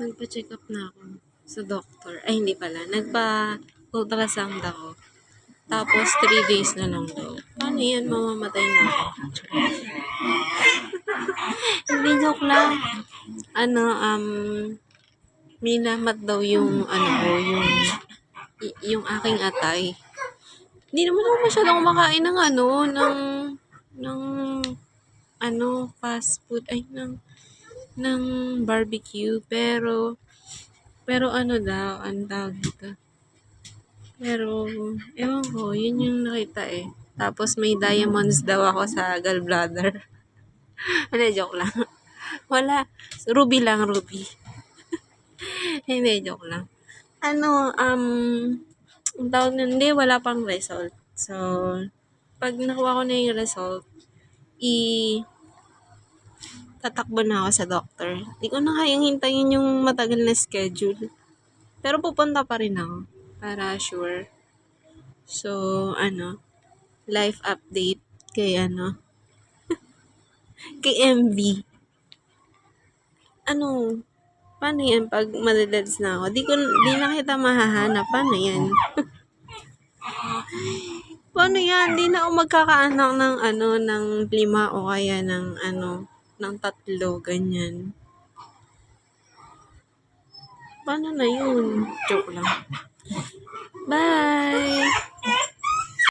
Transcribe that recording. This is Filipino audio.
Nagpa-check up na ako sa doktor. Ay, hindi pala. Nagpa-ultrasound ako. Tapos, 3 days na lang daw. Paano yan? Mamamatay na ako. Hindi, joke lang. Minamat daw yung, yung aking atay. Hindi naman ako masyadong kumakain ng, fast food. Ay, ng barbecue. Pero daw, ang tawag dito. Pero, ewan ko, yun yung nakita eh. Tapos may diamonds daw ako sa gallbladder. Hindi, joke lang. Wala. Ruby lang, ruby. Hindi, joke lang. Ang tawag nun, hindi, wala pang result. So, pag nakuha ko na yung result, tatakbo na ako sa doctor. Hindi ko na kayang hintayin yung matagal na schedule. Pero pupunta pa rin ako para sure. So, life update kay kay MV. Paano yan pag madadads na ako? Di na kita mahahanap. Paano yan? Paano yan? Di na ako magkakaanak ng 5 o kaya ng 3, ganyan. Paano na yun? Joke lang. Bye!